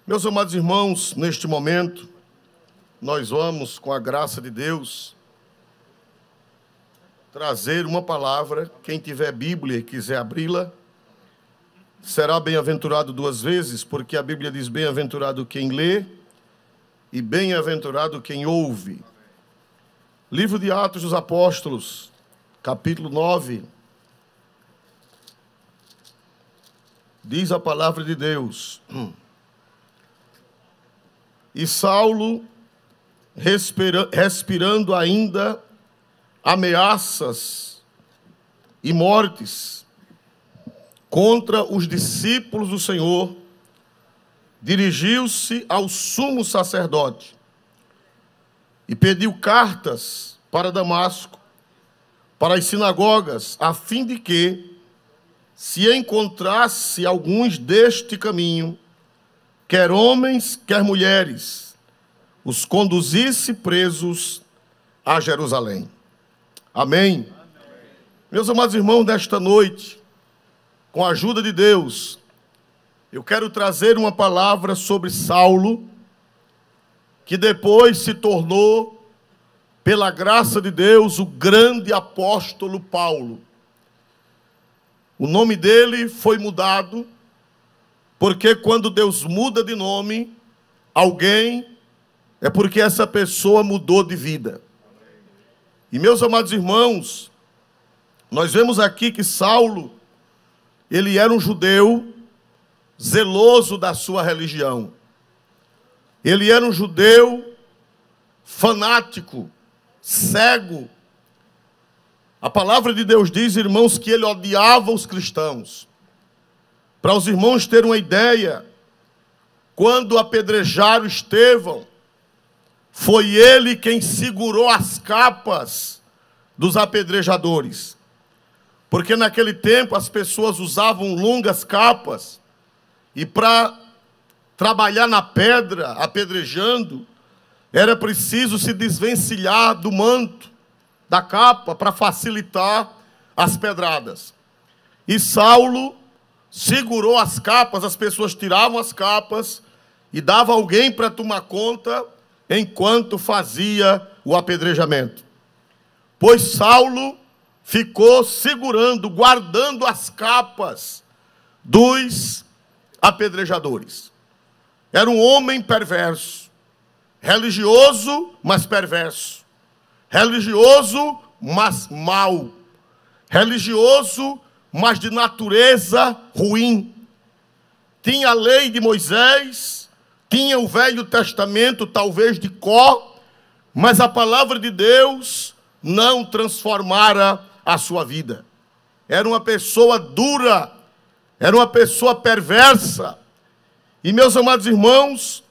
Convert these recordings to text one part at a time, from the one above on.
Meus amados irmãos, neste momento, nós vamos, com a graça de Deus, trazer uma palavra. Quem tiver Bíblia e quiser abri-la, será bem-aventurado duas vezes, porque a Bíblia diz bem-aventurado quem lê e bem-aventurado quem ouve. Livro de Atos dos Apóstolos, capítulo 9, diz a palavra de Deus: E Saulo, respirando ainda ameaças e mortes contra os discípulos do Senhor, dirigiu-se ao sumo sacerdote e pediu cartas para Damasco, para as sinagogas, a fim de que, se encontrasse alguns deste caminho, quer homens, quer mulheres, os conduzisse presos a Jerusalém. Amém. Meus amados irmãos, nesta noite, com a ajuda de Deus, eu quero trazer uma palavra sobre Saulo, que depois se tornou, pela graça de Deus, o grande apóstolo Paulo. O nome dele foi mudado, porque quando Deus muda de nome, alguém, é porque essa pessoa mudou de vida. E meus amados irmãos, nós vemos aqui que Saulo, ele era um judeu zeloso da sua religião. Ele era um judeu fanático, cego. A palavra de Deus diz, irmãos, que ele odiava os cristãos. Para os irmãos terem uma ideia, quando apedrejaram Estevão, foi ele quem segurou as capas dos apedrejadores. Porque naquele tempo as pessoas usavam longas capas, e para trabalhar na pedra, apedrejando, era preciso se desvencilhar do manto, da capa, para facilitar as pedradas. E Saulo segurou as capas, as pessoas tiravam as capas e dava alguém para tomar conta enquanto fazia o apedrejamento. Pois Saulo ficou segurando, guardando as capas dos apedrejadores. Era um homem perverso, religioso, mas perverso. Religioso, mas mau. Religioso, mas de natureza ruim. Tinha a lei de Moisés, tinha o Velho Testamento, talvez de cor, mas a palavra de Deus não transformara a sua vida. Era uma pessoa dura, era uma pessoa perversa. E, meus amados irmãos,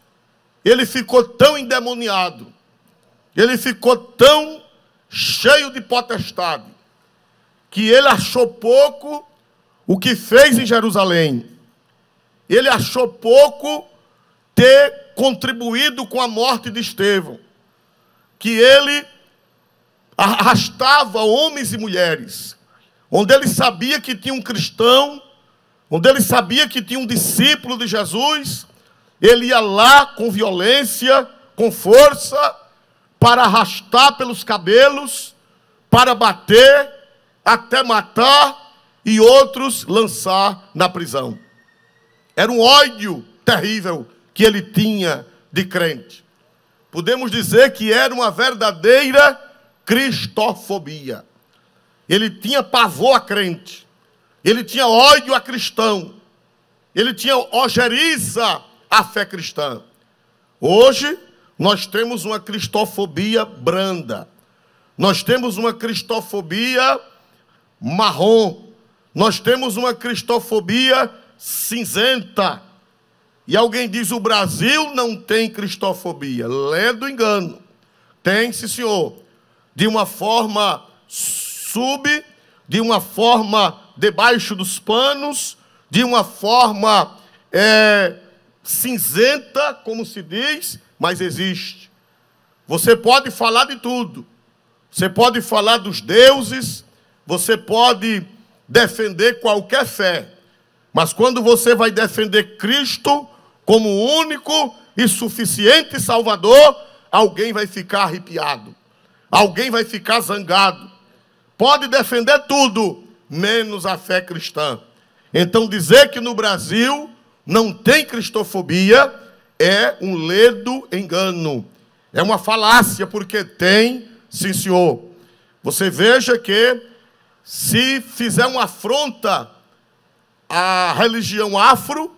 ele ficou tão endemoniado, ele ficou tão cheio de potestade, que ele achou pouco o que fez em Jerusalém. Ele achou pouco ter contribuído com a morte de Estevão, que ele arrastava homens e mulheres, onde ele sabia que tinha um cristão, onde ele sabia que tinha um discípulo de Jesus, ele ia lá com violência, com força, para arrastar pelos cabelos, para bater, até matar, e outros lançar na prisão. Era um ódio terrível que ele tinha de crente. Podemos dizer que era uma verdadeira cristofobia. Ele tinha pavor a crente. Ele tinha ódio a cristão. Ele tinha ojeriza à fé cristã. Hoje, nós temos uma cristofobia branda. Nós temos uma cristofobia marrom. Nós temos uma cristofobia cinzenta. E alguém diz, o Brasil não tem cristofobia. Lê do engano. Tem, sim, senhor. De uma forma de uma forma debaixo dos panos, de uma forma cinzenta, como se diz, mas existe. Você pode falar de tudo. Você pode falar dos deuses, você pode defender qualquer fé. Mas quando você vai defender Cristo, como único e suficiente Salvador, alguém vai ficar arrepiado, alguém vai ficar zangado, pode defender tudo, menos a fé cristã. Então dizer que no Brasil não tem cristofobia é um ledo engano, é uma falácia, porque tem, sim senhor. Você veja que se fizer uma afronta à religião afro,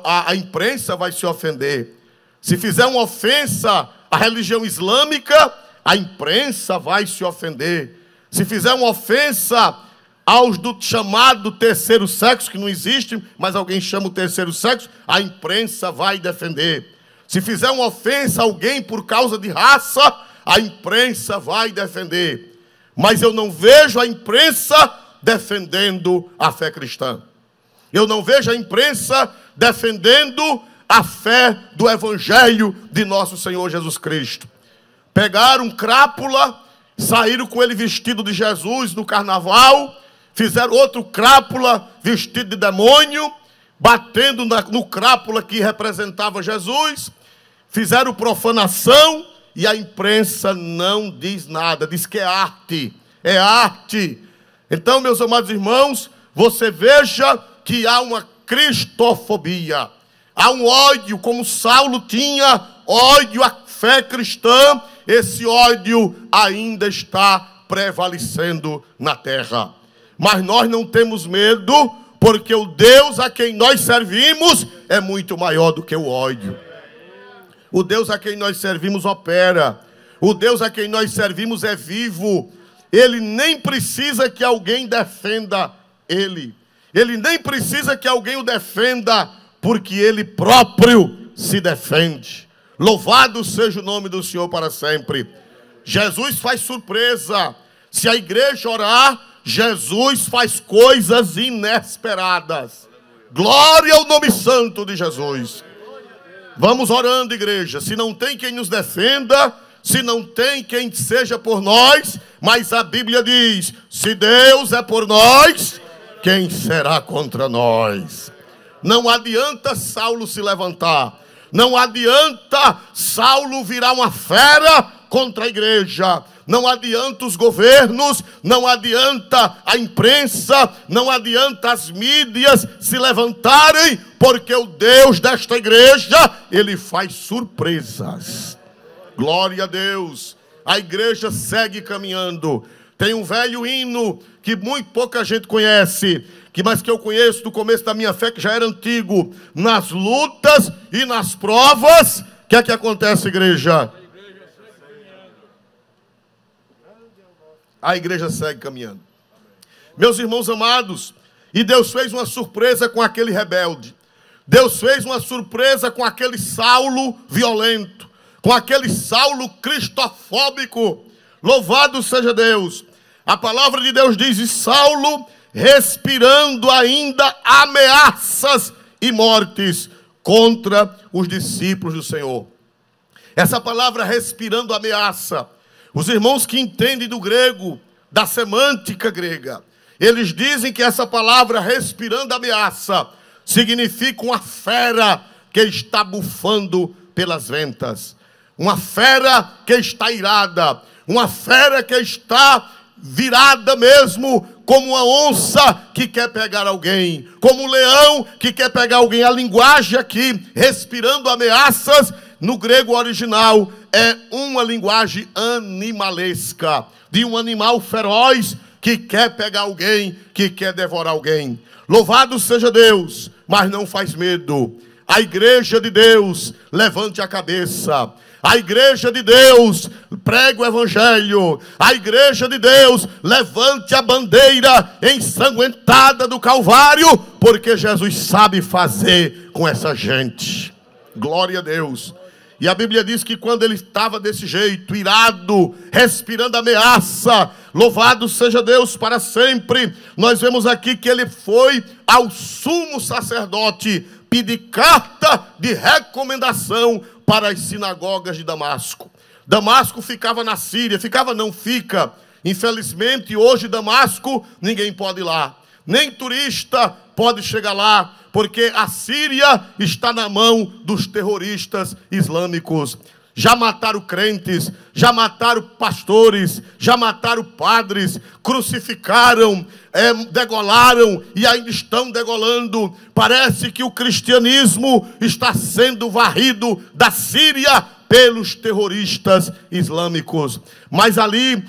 a imprensa vai se ofender. Se fizer uma ofensa à religião islâmica, a imprensa vai se ofender. Se fizer uma ofensa aos do chamado terceiro sexo, que não existe, mas alguém chama o terceiro sexo, a imprensa vai defender. Se fizer uma ofensa a alguém por causa de raça, a imprensa vai defender. Mas eu não vejo a imprensa defendendo a fé cristã. Eu não vejo a imprensa defendendo a fé do Evangelho de nosso Senhor Jesus Cristo. Pegaram crápula, saíram com ele vestido de Jesus no carnaval, fizeram outro crápula vestido de demônio, batendo no crápula que representava Jesus, fizeram profanação e a imprensa não diz nada, diz que é arte, é arte. Então, meus amados irmãos, você veja que há uma cristofobia, há um ódio, como Saulo tinha ódio à fé cristã, esse ódio ainda está prevalecendo na terra. Mas nós não temos medo, porque o Deus a quem nós servimos é muito maior do que o ódio. O Deus a quem nós servimos opera. O Deus a quem nós servimos é vivo. Ele nem precisa que alguém defenda ele. Ele nem precisa que alguém o defenda, porque ele próprio se defende. Louvado seja o nome do Senhor para sempre. Jesus faz surpresa. Se a igreja orar, Jesus faz coisas inesperadas. Glória ao nome santo de Jesus. Vamos orando, igreja. Se não tem quem nos defenda, se não tem quem seja por nós, mas a Bíblia diz: se Deus é por nós, quem será contra nós? Não adianta Saulo se levantar, não adianta Saulo virar uma fera contra a igreja, não adianta os governos, não adianta a imprensa, não adianta as mídias se levantarem, porque o Deus desta igreja, ele faz surpresas. Glória a Deus. A igreja segue caminhando. Tem um velho hino que muito pouca gente conhece, mas que eu conheço do começo da minha fé, que já era antigo. Nas lutas e nas provas, o que é que acontece, igreja? A igreja segue caminhando. Meus irmãos amados, e Deus fez uma surpresa com aquele rebelde. Deus fez uma surpresa com aquele Saulo violento, com aquele Saulo cristofóbico. Louvado seja Deus. A palavra de Deus diz: e Saulo, respirando ainda ameaças e mortes contra os discípulos do Senhor. Essa palavra respirando ameaça, os irmãos que entendem do grego, da semântica grega, eles dizem que essa palavra respirando ameaça significa uma fera que está bufando pelas ventas, uma fera que está irada, uma fera que está virada mesmo, como uma onça que quer pegar alguém, como um leão que quer pegar alguém. A linguagem aqui, respirando ameaças, no grego original, é uma linguagem animalesca, de um animal feroz que quer pegar alguém, que quer devorar alguém. Louvado seja Deus, mas não faz medo. A igreja de Deus, levante a cabeça. A igreja de Deus, pregue o evangelho. A igreja de Deus, levante a bandeira ensanguentada do Calvário, porque Jesus sabe fazer com essa gente. Glória a Deus. E a Bíblia diz que quando ele estava desse jeito, irado, respirando ameaça, louvado seja Deus para sempre, nós vemos aqui que ele foi ao sumo sacerdote pedir carta de recomendação para as sinagogas de Damasco. Damasco ficava na Síria, fica. Infelizmente, hoje Damasco, ninguém pode ir lá. Nem turista pode chegar lá, porque a Síria está na mão dos terroristas islâmicos. Já mataram crentes, já mataram pastores, já mataram padres, crucificaram, degolaram e ainda estão degolando. Parece que o cristianismo está sendo varrido da Síria pelos terroristas islâmicos. Mas ali,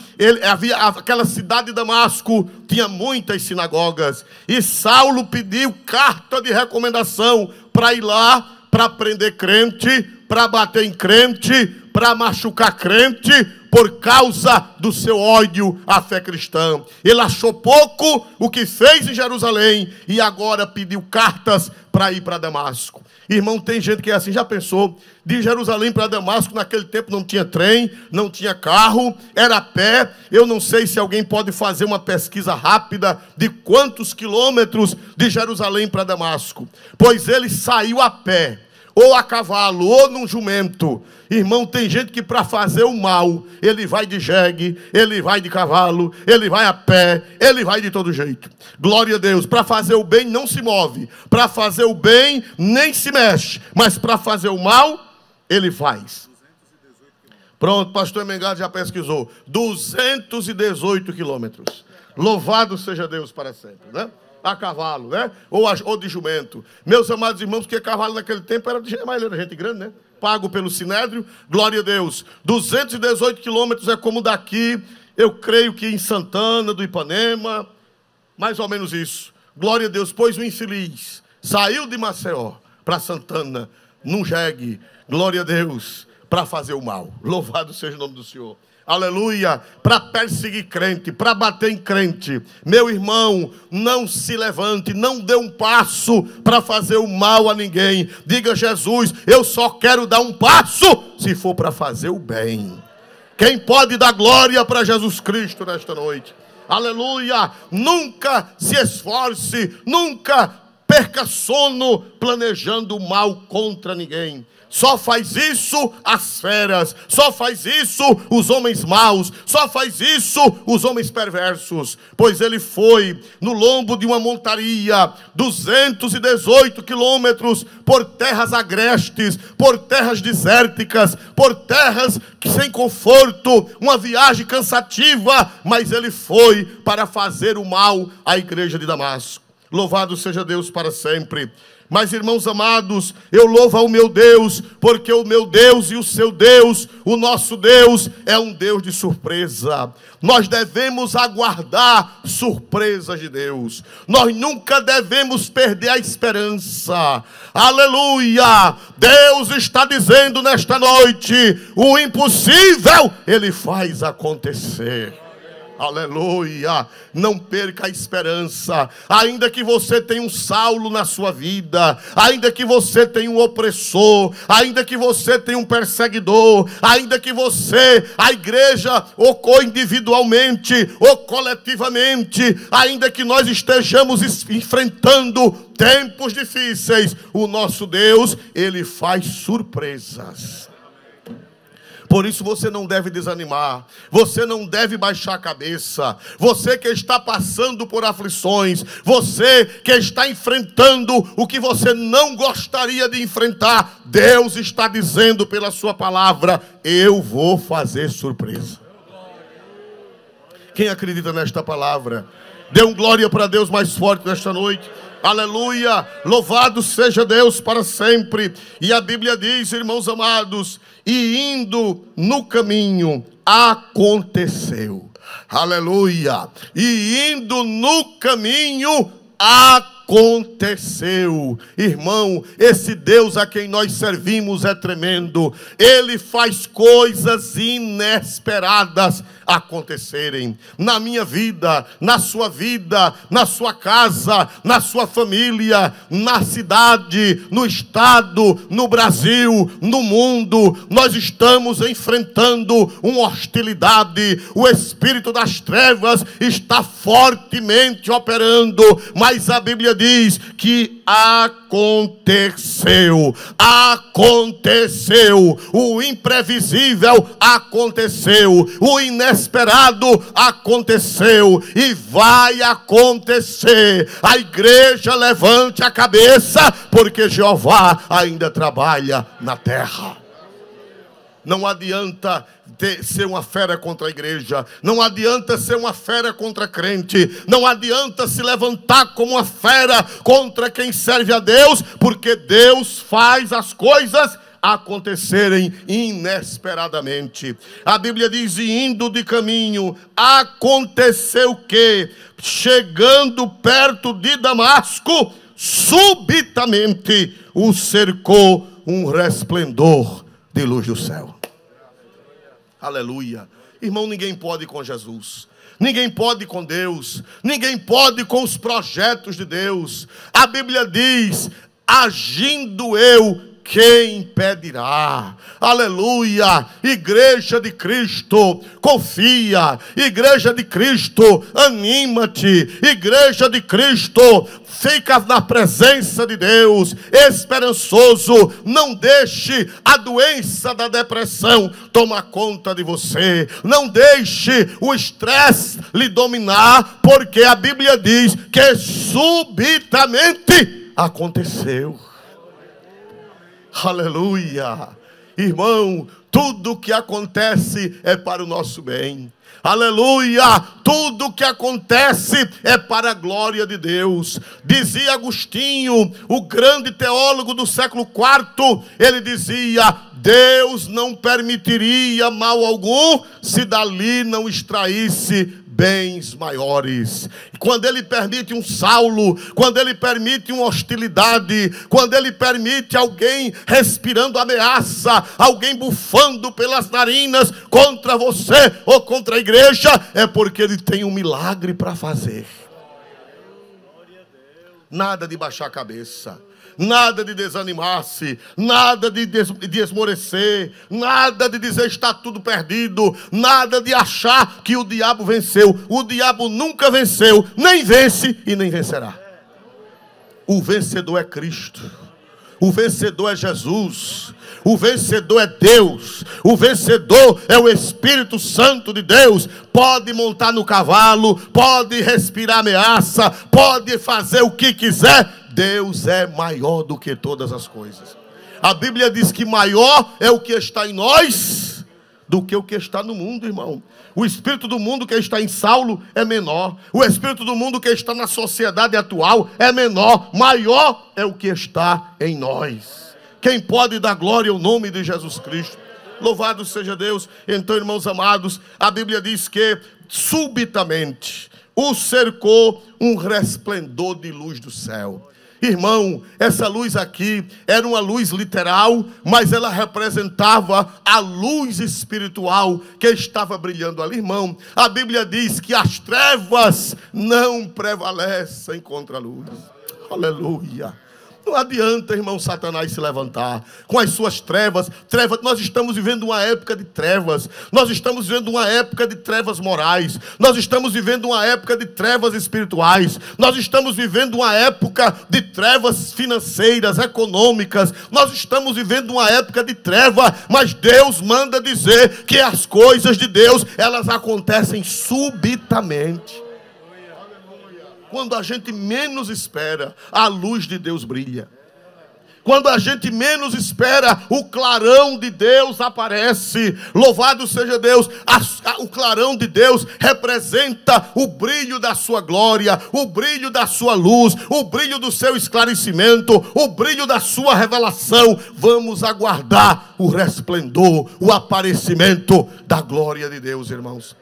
aquela cidade de Damasco tinha muitas sinagogas. E Saulo pediu carta de recomendação para ir lá, para prender crente, para bater em crente, para machucar crente, por causa do seu ódio à fé cristã. Ele achou pouco o que fez em Jerusalém e agora pediu cartas para ir para Damasco. Irmão, tem gente que é assim, já pensou? De Jerusalém para Damasco, naquele tempo não tinha trem, não tinha carro, era a pé. Eu não sei se alguém pode fazer uma pesquisa rápida de quantos quilômetros de Jerusalém para Damasco. Pois ele saiu a pé, ou a cavalo, ou num jumento. Irmão, tem gente que para fazer o mal, ele vai de jegue, ele vai de cavalo, ele vai a pé, ele vai de todo jeito. Glória a Deus. Para fazer o bem não se move, para fazer o bem nem se mexe, mas para fazer o mal, ele faz. Pronto, pastor Mengado já pesquisou. 218 quilômetros. Louvado seja Deus para sempre, né? A cavalo, né? Ou de jumento. Meus amados irmãos, porque cavalo naquele tempo era gente grande, né? Pago pelo sinédrio, glória a Deus. 218 quilômetros é como daqui, eu creio que em Santana do Ipanema, mais ou menos isso. Glória a Deus, pois o infeliz saiu de Maceió para Santana, num jegue, glória a Deus, para fazer o mal. Louvado seja o nome do Senhor. Aleluia, para perseguir crente, para bater em crente. Meu irmão, não se levante, não dê um passo para fazer o mal a ninguém. Diga: Jesus, eu só quero dar um passo se for para fazer o bem. Quem pode dar glória para Jesus Cristo nesta noite? Aleluia, nunca se esforce, nunca perca sono planejando o mal contra ninguém. Só faz isso as feras, só faz isso os homens maus, só faz isso os homens perversos. Pois ele foi no lombo de uma montaria, 218 quilômetros, por terras agrestes, por terras desérticas, por terras sem conforto, uma viagem cansativa, mas ele foi para fazer o mal à igreja de Damasco. Louvado seja Deus para sempre. Mas, irmãos amados, eu louvo ao meu Deus, porque o meu Deus e o seu Deus, o nosso Deus, é um Deus de surpresa. Nós devemos aguardar surpresas de Deus. Nós nunca devemos perder a esperança. Aleluia! Deus está dizendo nesta noite: o impossível Ele faz acontecer. Aleluia, não perca a esperança. Ainda que você tenha um Saulo na sua vida, ainda que você tenha um opressor, ainda que você tenha um perseguidor, ainda que você, a igreja, ou individualmente ou coletivamente, ainda que nós estejamos enfrentando tempos difíceis, o nosso Deus, Ele faz surpresas. Por isso você não deve desanimar, você não deve baixar a cabeça. Você que está passando por aflições, você que está enfrentando o que você não gostaria de enfrentar, Deus está dizendo pela sua palavra: eu vou fazer surpresa. Quem acredita nesta palavra? Dê um glória para Deus mais forte nesta noite. Aleluia, louvado seja Deus para sempre. E a Bíblia diz, irmãos amados, e indo no caminho aconteceu. Aleluia, e indo no caminho aconteceu. Irmão, esse Deus a quem nós servimos é tremendo. Ele faz coisas inesperadas acontecerem na minha vida, na sua casa, na sua família, na cidade, no estado, no Brasil, no mundo. Nós estamos enfrentando uma hostilidade. O espírito das trevas está fortemente operando, mas a Bíblia diz que aconteceu. aconteceu. Aconteceu. O imprevisível aconteceu. O inesperado aconteceu. E vai acontecer. A igreja levante a cabeça, porque Jeová ainda trabalha na terra. Não adianta ser uma fera contra a igreja. Não adianta ser uma fera contra crente. Não adianta se levantar como uma fera contra quem serve a Deus, porque Deus faz as coisas acontecerem inesperadamente. A Bíblia diz: e indo de caminho, aconteceu que, chegando perto de Damasco, subitamente o cercou um resplendor de luz do céu. Aleluia. Irmão, ninguém pode com Jesus. Ninguém pode com Deus. Ninguém pode com os projetos de Deus. A Bíblia diz: agindo eu, quem impedirá? Aleluia. Igreja de Cristo, confia. Igreja de Cristo, anima-te. Igreja de Cristo, fica na presença de Deus, esperançoso. Não deixe a doença da depressão tomar conta de você. Não deixe o estresse lhe dominar, porque a Bíblia diz que subitamente aconteceu. Aleluia. Irmão, tudo que acontece é para o nosso bem. Aleluia. Tudo que acontece é para a glória de Deus. Dizia Agostinho, o grande teólogo do século IV, ele dizia: Deus não permitiria mal algum se dali não extraísse bens maiores. Quando ele permite um Saulo, quando ele permite uma hostilidade, quando ele permite alguém respirando ameaça, alguém bufando pelas narinas contra você ou contra a igreja, é porque ele tem um milagre para fazer. Nada de baixar a cabeça, nada de desanimar-se, nada de esmorecer, nada de dizer está tudo perdido, nada de achar que o diabo venceu. O diabo nunca venceu, nem vence e nem vencerá. O vencedor é Cristo, o vencedor é Jesus, o vencedor é Deus, o vencedor é o Espírito Santo de Deus. Pode montar no cavalo, pode respirar ameaça, pode fazer o que quiser. Deus é maior do que todas as coisas. A Bíblia diz que maior é o que está em nós do que o que está no mundo, irmão. O espírito do mundo que está em Saulo é menor. O espírito do mundo que está na sociedade atual é menor. Maior é o que está em nós. Quem pode dar glória ao nome de Jesus Cristo? Louvado seja Deus. Então, irmãos amados, a Bíblia diz que subitamente o cercou um resplendor de luz do céu. Irmão, essa luz aqui era uma luz literal, mas ela representava a luz espiritual que estava brilhando ali. Irmão, a Bíblia diz que as trevas não prevalecem contra a luz. Aleluia. Não adianta, irmão, Satanás se levantar com as suas trevas. Nós estamos vivendo uma época de trevas. Nós estamos vivendo uma época de trevas morais. Nós estamos vivendo uma época de trevas espirituais. Nós estamos vivendo uma época de trevas financeiras, econômicas. Nós estamos vivendo uma época de treva. Mas Deus manda dizer que as coisas de Deus, elas acontecem subitamente. Quando a gente menos espera, a luz de Deus brilha. Quando a gente menos espera, o clarão de Deus aparece. Louvado seja Deus. O clarão de Deus representa o brilho da sua glória, o brilho da sua luz, o brilho do seu esclarecimento, o brilho da sua revelação. Vamos aguardar o resplendor, o aparecimento da glória de Deus, irmãos.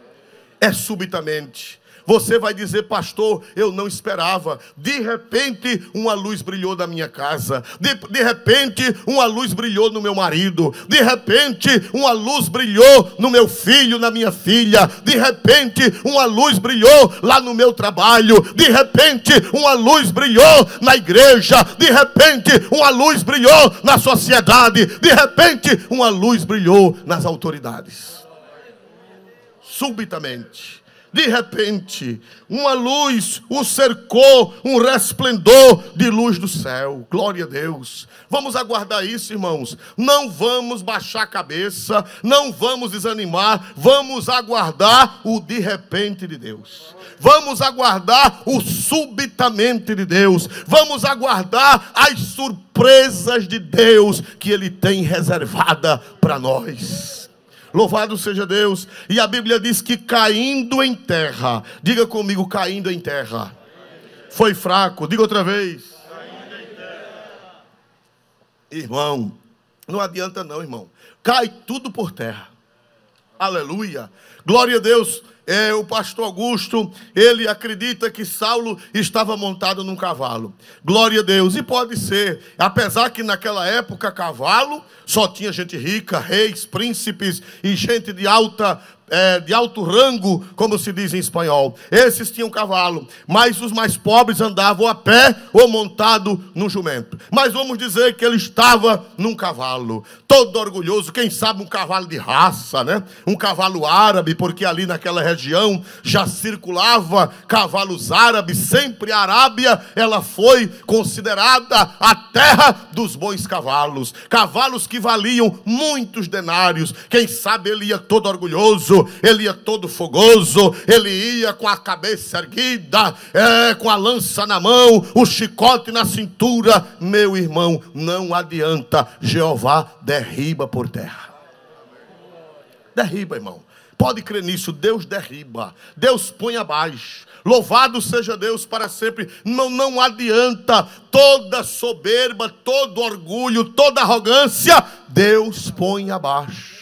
É subitamente. Você vai dizer: pastor, eu não esperava. De repente uma luz brilhou na minha casa. De repente uma luz brilhou no meu marido. De repente uma luz brilhou no meu filho, na minha filha. De repente uma luz brilhou lá no meu trabalho. De repente uma luz brilhou na igreja. De repente uma luz brilhou na sociedade. De repente uma luz brilhou nas autoridades. Subitamente. De repente, uma luz o cercou, um resplendor de luz do céu. Glória a Deus. Vamos aguardar isso, irmãos. Não vamos baixar a cabeça, não vamos desanimar. Vamos aguardar o de repente de Deus. Vamos aguardar o subitamente de Deus. Vamos aguardar as surpresas de Deus que Ele tem reservada para nós. Louvado seja Deus. E a Bíblia diz que caindo em terra, diga comigo, caindo em terra. Foi fraco, diga outra vez. Caindo em terra. Irmão, não adianta não, irmão. Cai tudo por terra. Aleluia. Glória a Deus. O pastor Augusto, ele acredita que Saulo estava montado num cavalo. Glória a Deus. E pode ser, apesar que naquela época cavalo só tinha gente rica, reis, príncipes e gente de alto rango, como se diz em espanhol. Esses tinham cavalo, mas os mais pobres andavam a pé ou montado num jumento. Mas vamos dizer que ele estava num cavalo, todo orgulhoso, quem sabe um cavalo de raça, né? Um cavalo árabe, porque ali naquela região já circulava cavalos árabes. Sempre a Arábia, ela foi considerada a terra dos bons cavalos. Cavalos que valiam muitos denários. Quem sabe ele ia todo orgulhoso, ele ia todo fogoso, ele ia com a cabeça erguida, com a lança na mão, o chicote na cintura. Meu irmão, não adianta, Jeová derriba por terra. Derriba, irmão. Pode crer nisso, Deus derriba, Deus põe abaixo. Louvado seja Deus para sempre. Não adianta toda soberba, todo orgulho, toda arrogância, Deus põe abaixo.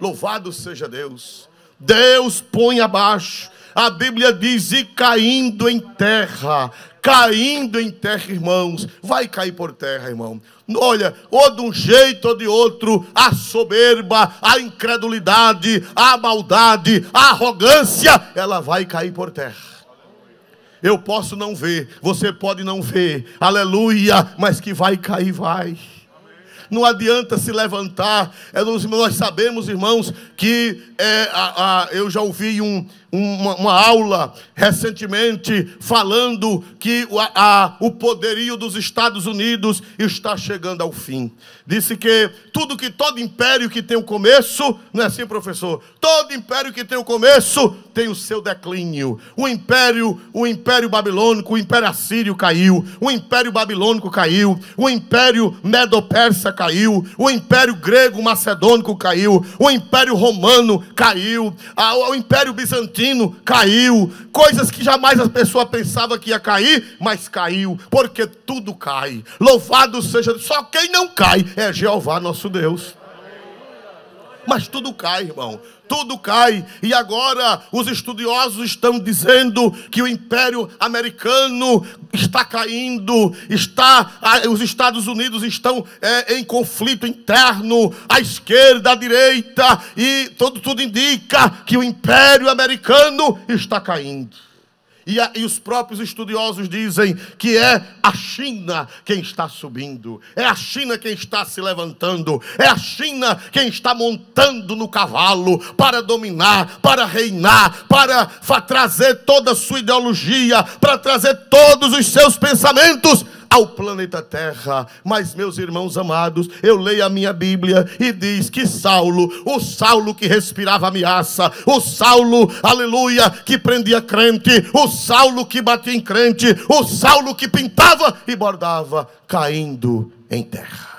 Louvado seja Deus. Deus põe abaixo. A Bíblia diz, e caindo em terra. Caindo em terra, irmãos. Vai cair por terra, irmão. Olha, ou de um jeito ou de outro, a soberba, a incredulidade, a maldade, a arrogância, ela vai cair por terra. Eu posso não ver, você pode não ver, aleluia, mas que vai cair, vai. Não adianta se levantar. Nós sabemos, irmãos, que eu já ouvi uma aula recentemente falando que o poderio dos Estados Unidos está chegando ao fim. Disse que todo império que tem um começo, não é assim, professor? Todo império que tem um começo tem o seu declínio. O império babilônico, o império assírio caiu, o império babilônico caiu, o império medo-persa caiu, o império grego macedônico caiu, o império romano caiu, o império bizantino caiu. Coisas que jamais a pessoa pensava que ia cair, mas caiu, porque tudo cai. Louvado seja Deus. Só quem não cai é Jeová nosso Deus. Mas tudo cai, irmão. Tudo cai. E agora os estudiosos estão dizendo que o Império Americano está caindo. Os Estados Unidos estão em conflito interno. A esquerda, a direita. E tudo indica que o Império Americano está caindo. E os próprios estudiosos dizem que é a China quem está subindo. É a China quem está se levantando. É a China quem está montando no cavalo para dominar, para reinar, para trazer toda a sua ideologia, para trazer todos os seus pensamentos ao planeta Terra. Mas, meus irmãos amados, eu leio a minha Bíblia e diz que o Saulo que respirava ameaça, o Saulo, aleluia, que prendia crente, o Saulo que batia em crente, o Saulo que pintava e bordava, caindo em terra.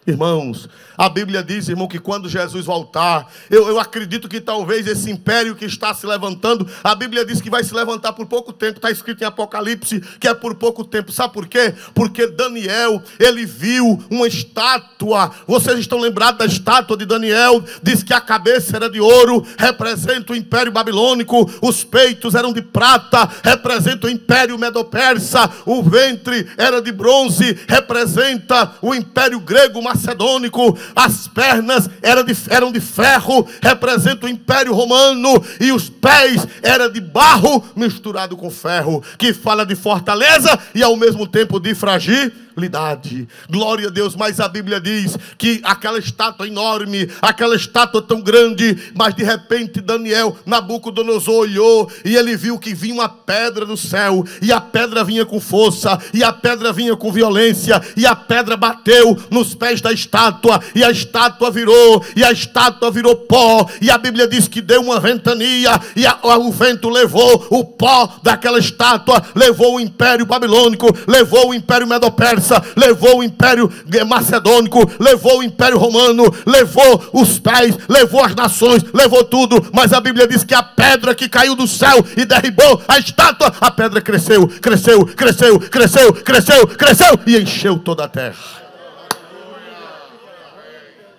Irmãos, a Bíblia diz, irmão, que quando Jesus voltar, eu acredito que talvez esse império que está se levantando, a Bíblia diz que vai se levantar por pouco tempo. Está escrito em Apocalipse que é por pouco tempo. Sabe por quê? Porque Daniel, ele viu uma estátua. Vocês estão lembrados da estátua de Daniel? Diz que a cabeça era de ouro, representa o Império Babilônico. Os peitos eram de prata, representa o Império Medo-Persa. O ventre era de bronze, representa o Império Grego Macedônico. As pernas eram de ferro, representa o Império Romano. E os pés eram de barro misturado com ferro, que fala de fortaleza e ao mesmo tempo de fragilidade. possibilidade. Glória a Deus, mas a Bíblia diz que aquela estátua enorme, aquela estátua tão grande, mas de repente Daniel, Nabucodonosor olhou e ele viu que vinha uma pedra do céu, e a pedra vinha com força, e a pedra vinha com violência, e a pedra bateu nos pés da estátua, e a estátua virou, e a estátua virou pó, e a Bíblia diz que deu uma ventania, e o vento levou o pó daquela estátua, levou o império babilônico, levou o império medo-persa, levou o império macedônico, levou o império romano, levou os pés, levou as nações, levou tudo, mas a Bíblia diz que a pedra que caiu do céu e derribou a estátua, a pedra cresceu, cresceu, cresceu, cresceu, cresceu, cresceu e encheu toda a terra.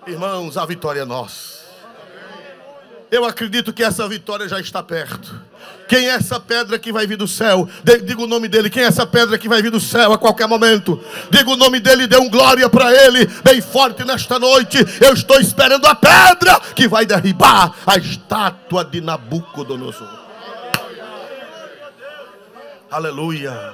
Irmãos, a vitória é nossa. Eu acredito que essa vitória já está perto. Quem é essa pedra que vai vir do céu? Diga o nome dele. Quem é essa pedra que vai vir do céu a qualquer momento? Diga o nome dele e dê glória para ele bem forte nesta noite. Eu estou esperando a pedra que vai derribar a estátua de Nabucodonosor. Aleluia,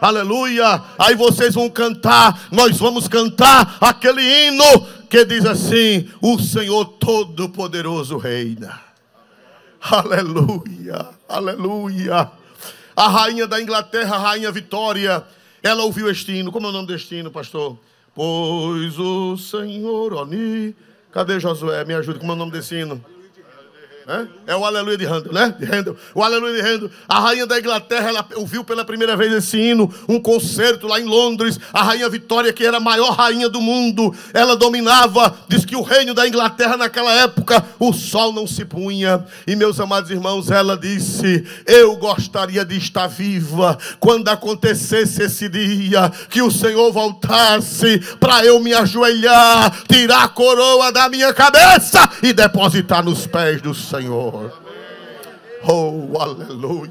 aleluia. Aí vocês vão cantar, nós vamos cantar aquele hino que diz assim: o Senhor Todo-Poderoso reina. Aleluia, aleluia. A rainha da Inglaterra, a rainha Vitória, ela ouviu este hino. Como é o nome deste hino, pastor? Pois o Senhor Cadê Josué? Me ajude, como é o nome desse hino? É o Aleluia de Handel, né? De Handel. O Aleluia de Handel. A rainha da Inglaterra, ela ouviu pela primeira vez esse hino, um concerto lá em Londres. A rainha Vitória, que era a maior rainha do mundo, ela dominava, diz que o reino da Inglaterra naquela época, o sol não se punha. E meus amados irmãos, ela disse: eu gostaria de estar viva quando acontecesse esse dia, que o Senhor voltasse para eu me ajoelhar, tirar a coroa da minha cabeça e depositar nos pés do Senhor. Oh, aleluia.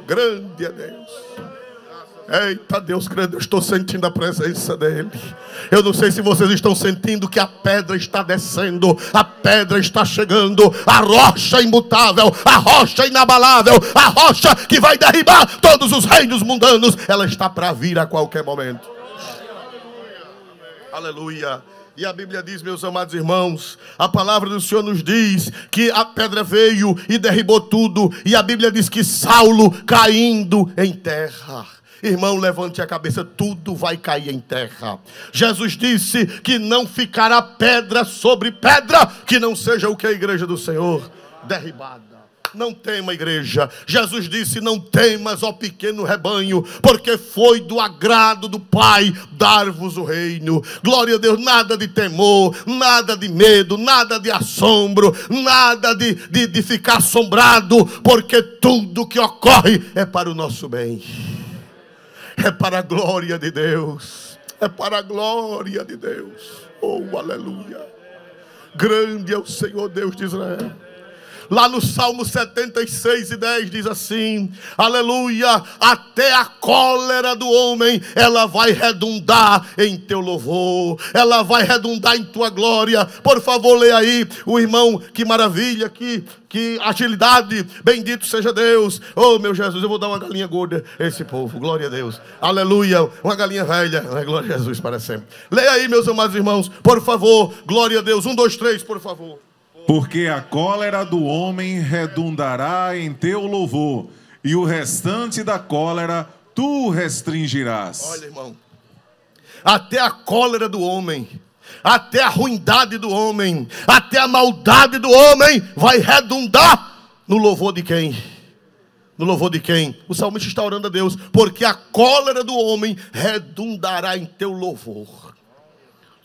Grande é Deus. Eita Deus grande, eu estou sentindo a presença dele. Eu não sei se vocês estão sentindo que a pedra está descendo, a pedra está chegando, a rocha imutável, a rocha inabalável, a rocha que vai derribar todos os reinos mundanos, ela está para vir a qualquer momento. Aleluia. E a Bíblia diz, meus amados irmãos, a palavra do Senhor nos diz que a pedra veio e derribou tudo. E a Bíblia diz que Saulo caindo em terra. Irmão, levante a cabeça, tudo vai cair em terra. Jesus disse que não ficará pedra sobre pedra que não seja o que a igreja do Senhor derribada. Não tema, igreja. Jesus disse: não temas, ó pequeno rebanho, porque foi do agrado do Pai dar-vos o reino. Glória a Deus. Nada de temor, nada de medo, nada de assombro, nada de ficar assombrado, porque tudo que ocorre é para o nosso bem, é para a glória de Deus, é para a glória de Deus. Oh, aleluia. Grande é o Senhor Deus de Israel. Lá no Salmo 76:10 diz assim: aleluia, até a cólera do homem, ela vai redundar em teu louvor, ela vai redundar em tua glória. Por favor, leia aí, o irmão, que maravilha, que agilidade, bendito seja Deus. Oh meu Jesus, eu vou dar uma galinha gorda a esse povo, glória a Deus, aleluia, uma galinha velha, glória a Jesus para sempre. Leia aí, meus amados irmãos, por favor, glória a Deus, 1, 2, 3, por favor. Porque a cólera do homem redundará em teu louvor, e o restante da cólera tu restringirás. Olha, irmão, até a cólera do homem, até a ruindade do homem, até a maldade do homem vai redundar no louvor de quem? No louvor de quem? O salmista está orando a Deus, porque a cólera do homem redundará em teu louvor.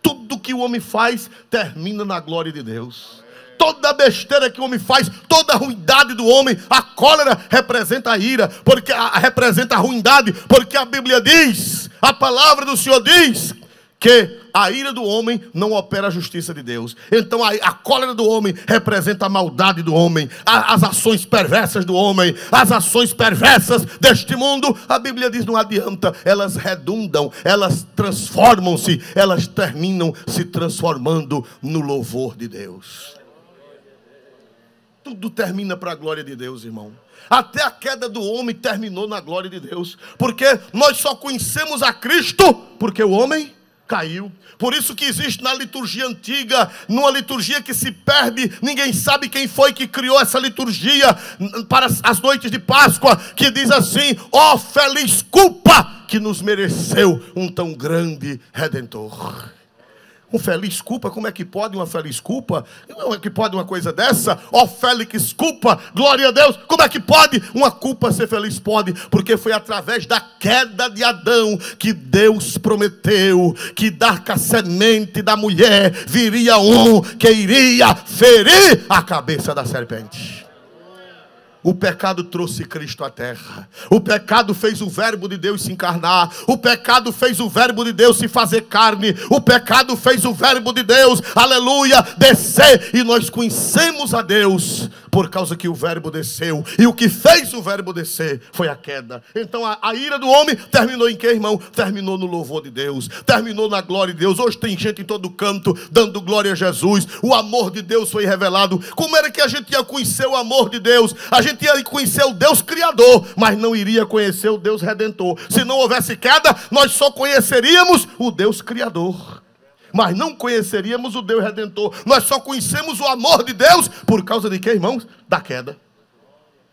Tudo que o homem faz termina na glória de Deus. Toda besteira que o homem faz, toda a ruindade do homem, a cólera representa a ira, porque representa a ruindade, porque a Bíblia diz, a palavra do Senhor diz, que a ira do homem não opera a justiça de Deus. Então a cólera do homem representa a maldade do homem, as ações perversas do homem, as ações perversas deste mundo. A Bíblia diz, não adianta, elas redundam, elas transformam-se, elas terminam se transformando no louvor de Deus. tudo termina para a glória de Deus, irmão. Até a queda do homem terminou na glória de Deus. Porque nós só conhecemos a Cristo porque o homem caiu. Por isso que existe na liturgia antiga, numa liturgia que se perde, ninguém sabe quem foi que criou essa liturgia para as noites de Páscoa, que diz assim: ó feliz culpa que nos mereceu um tão grande Redentor. Um feliz culpa, como é que pode uma feliz culpa? Como é que pode uma coisa dessa? Ó feliz culpa, glória a Deus. Como é que pode uma culpa ser feliz? Pode, porque foi através da queda de Adão que Deus prometeu que da semente da mulher viria um que iria ferir a cabeça da serpente. O pecado trouxe Cristo à terra. O pecado fez o verbo de Deus se encarnar. O pecado fez o verbo de Deus se fazer carne. O pecado fez o verbo de Deus, aleluia, descer. E nós conhecemos a Deus por causa que o verbo desceu. E o que fez o verbo descer foi a queda. Então a ira do homem terminou em quê, irmão? Terminou no louvor de Deus. Terminou na glória de Deus. Hoje tem gente em todo canto dando glória a Jesus. O amor de Deus foi revelado. Como era que a gente ia conhecer o amor de Deus? A gente ia conhecer o Deus Criador, mas não iria conhecer o Deus Redentor. Se não houvesse queda, nós só conheceríamos o Deus Criador, mas não conheceríamos o Deus Redentor. Nós só conhecemos o amor de Deus por causa de quê, irmãos? Da queda.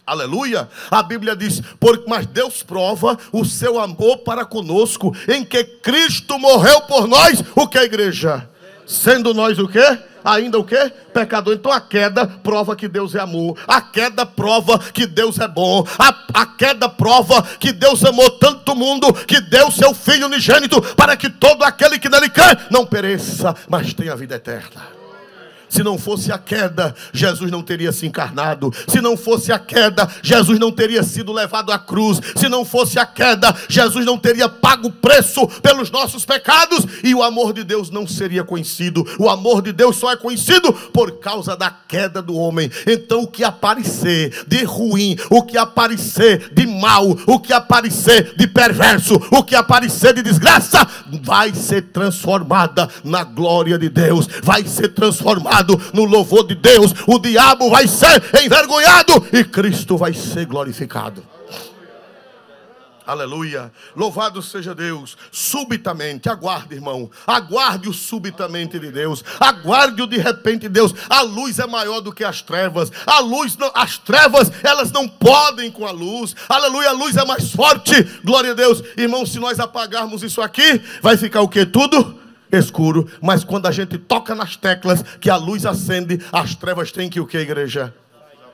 Aleluia. A Bíblia diz: mas Deus prova o seu amor para conosco, em que Cristo morreu por nós. O que, igreja? Sendo nós o quê? Ainda o quê? Pecador. Então a queda prova que Deus é amor. A queda prova que Deus é bom. A queda prova que Deus amou tanto o mundo que deu seu Filho unigênito para que todo aquele que nele crê não pereça, mas tenha vida eterna. Se não fosse a queda, Jesus não teria se encarnado. Se não fosse a queda, Jesus não teria sido levado à cruz. Se não fosse a queda, Jesus não teria pago o preço pelos nossos pecados. E o amor de Deus não seria conhecido. O amor de Deus só é conhecido por causa da queda do homem. Então o que aparecer de ruim, o que aparecer de mal, o que aparecer de perverso, o que aparecer de desgraça, vai ser transformada na glória de Deus. Vai ser transformado no louvor de Deus. O diabo vai ser envergonhado e Cristo vai ser glorificado. Aleluia. Louvado seja Deus. Subitamente, aguarde, irmão. Aguarde o subitamente de Deus. Aguarde o de repente de Deus. A luz é maior do que as trevas. A luz não, as trevas, elas não podem com a luz. Aleluia, a luz é mais forte. Glória a Deus. Irmão, se nós apagarmos isso aqui, vai ficar o que? Tudo escuro. Mas quando a gente toca nas teclas que a luz acende, as trevas têm que o que, igreja?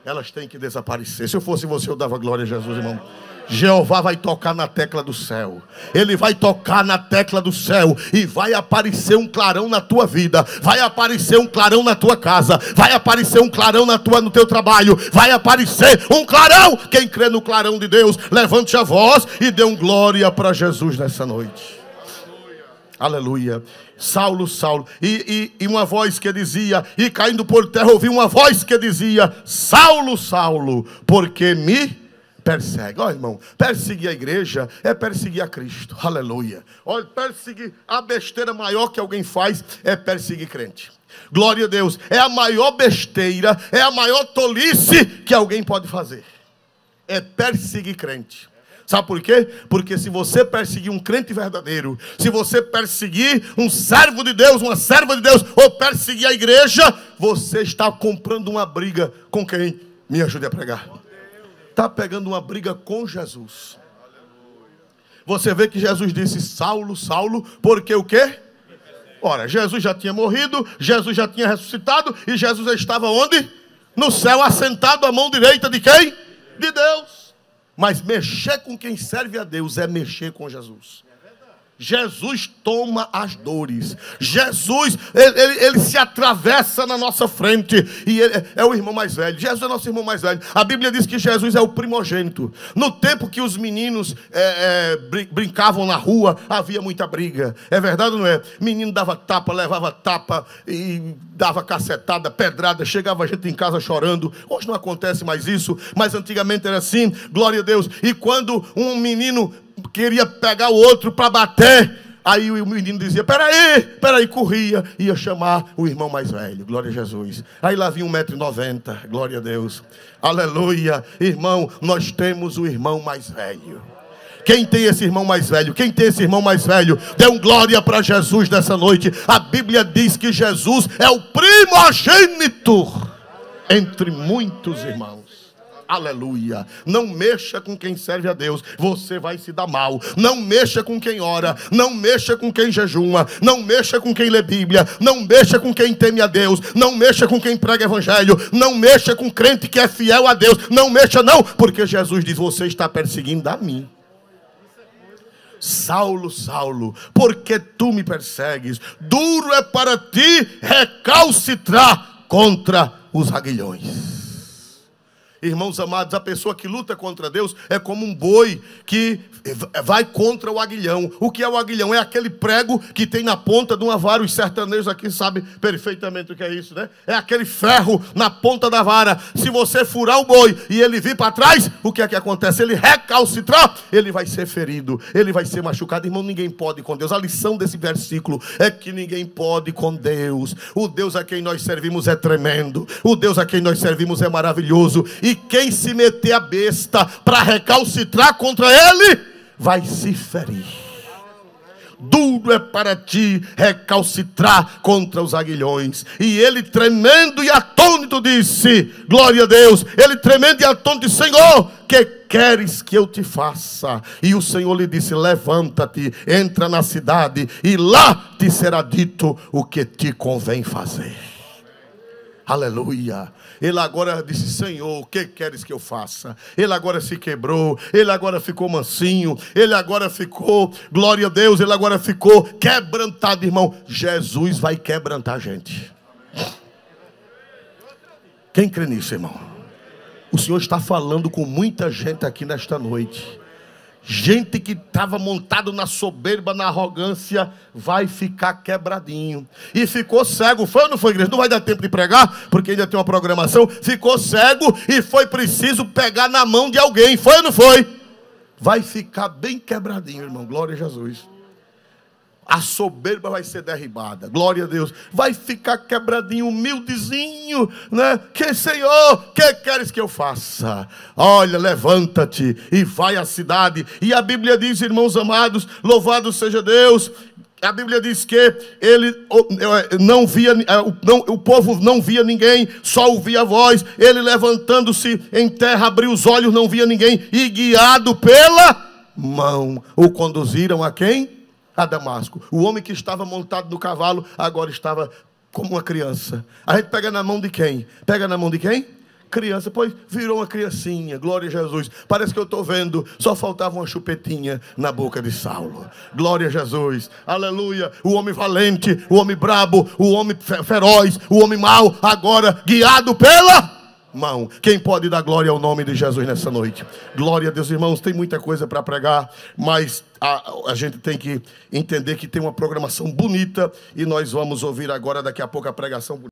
Elas têm que desaparecer. Se eu fosse você, eu dava glória a Jesus, irmão. Jeová vai tocar na tecla do céu. Ele vai tocar na tecla do céu e vai aparecer um clarão na tua vida. Vai aparecer um clarão na tua casa. Vai aparecer um clarão no teu trabalho. Vai aparecer um clarão. Quem crê no clarão de Deus, levante a voz e dê um glória para Jesus nessa noite. Aleluia. Saulo, Saulo. E uma voz que dizia, e caindo por terra ouvi uma voz que dizia: Saulo, Saulo, porque me persegue. Olha, irmão, perseguir a igreja é perseguir a Cristo. Aleluia. Olha, perseguir, a besteira maior que alguém faz é perseguir crente. Glória a Deus. É a maior besteira, é a maior tolice que alguém pode fazer. É perseguir crente. Sabe por quê? Porque se você perseguir um crente verdadeiro, se você perseguir um servo de Deus, uma serva de Deus, ou perseguir a igreja, você está comprando uma briga com quem? Me ajude a pregar. Está pegando uma briga com Jesus. Você vê que Jesus disse: Saulo, Saulo, porque o quê? Ora, Jesus já tinha morrido, Jesus já tinha ressuscitado, e Jesus estava onde? No céu, assentado à mão direita de quem? De Deus. Mas mexer com quem serve a Deus é mexer com Jesus. Jesus toma as dores. Jesus, ele se atravessa na nossa frente. E ele é o irmão mais velho. Jesus é nosso irmão mais velho. A Bíblia diz que Jesus é o primogênito. No tempo que os meninos brincavam na rua, havia muita briga. É verdade ou não é? Menino dava tapa, levava tapa, e dava cacetada, pedrada. Chegava gente em casa chorando. Hoje não acontece mais isso, mas antigamente era assim. Glória a Deus. E quando um menino queria pegar o outro para bater, Aí o menino dizia, peraí, corria, ia chamar o irmão mais velho, glória a Jesus. Aí lá vinha 1,90 m, glória a Deus, aleluia. Irmão, nós temos o irmão mais velho. Quem tem esse irmão mais velho? Quem tem esse irmão mais velho? Dê um glória para Jesus nessa noite. A Bíblia diz que Jesus é o primogênito entre muitos irmãos. Aleluia. Não mexa com quem serve a Deus, você vai se dar mal. Não mexa com quem ora, não mexa com quem jejuma, não mexa com quem lê Bíblia, não mexa com quem teme a Deus, não mexa com quem prega evangelho, não mexa com crente que é fiel a Deus. Não mexa não, porque Jesus diz, você está perseguindo a mim. Saulo, Saulo, por que tu me persegues? Duro é para ti recalcitrar contra os aguilhões. Irmãos amados, a pessoa que luta contra Deus é como um boi que vai contra o aguilhão. O que é o aguilhão? É aquele prego que tem na ponta de uma vara. Os sertanejos aqui sabem perfeitamente o que é isso, né? É aquele ferro na ponta da vara. Se você furar o boi e ele vir para trás, o que é que acontece? Ele recalcitrar, ele vai ser ferido, ele vai ser machucado. Irmão, ninguém pode com Deus. A lição desse versículo é que ninguém pode com Deus. O Deus a quem nós servimos é tremendo. O Deus a quem nós servimos é maravilhoso. E quem se meter a besta para recalcitrar contra ele, vai se ferir. Duro é para ti recalcitrar contra os aguilhões. E ele tremendo e atônito disse, glória a Deus, ele tremendo e atônito disse, Senhor, que queres que eu te faça? E o Senhor lhe disse, levanta-te, entra na cidade e lá te será dito o que te convém fazer. Aleluia. Ele agora disse, Senhor, o que queres que eu faça? Ele agora se quebrou, ele agora ficou mansinho, ele agora ficou, glória a Deus, ele agora ficou quebrantado, irmão. Jesus vai quebrantar a gente. Quem crê nisso, irmão? O Senhor está falando com muita gente aqui nesta noite. Gente que estava montado na soberba, na arrogância, vai ficar quebradinho. E ficou cego, foi ou não foi, igreja? Não vai dar tempo de pregar, porque ainda tem uma programação. Ficou cego e foi preciso pegar na mão de alguém, foi ou não foi? Vai ficar bem quebradinho, irmão, glória a Jesus. A soberba vai ser derribada, glória a Deus. Vai ficar quebradinho, humildezinho, né? Que Senhor, que queres que eu faça? Olha, levanta-te e vai à cidade. E a Bíblia diz, irmãos amados, louvado seja Deus. A Bíblia diz que ele não via, o povo não via ninguém, só ouvia a voz. Ele levantando-se em terra, abriu os olhos, não via ninguém. E guiado pela mão, o conduziram a quem? A Damasco. O homem que estava montado no cavalo agora estava como uma criança. A gente pega na mão de quem? Pega na mão de quem? Criança, pois virou uma criancinha, glória a Jesus. Parece que eu estou vendo, só faltava uma chupetinha na boca de Saulo. Glória a Jesus, aleluia. O homem valente, o homem brabo, o homem feroz, o homem mau, agora guiado pela mão. Quem pode dar glória ao nome de Jesus nessa noite? Glória a Deus, irmãos. Tem muita coisa para pregar, mas a gente tem que entender que tem uma programação bonita e nós vamos ouvir agora daqui a pouco a pregação bonita.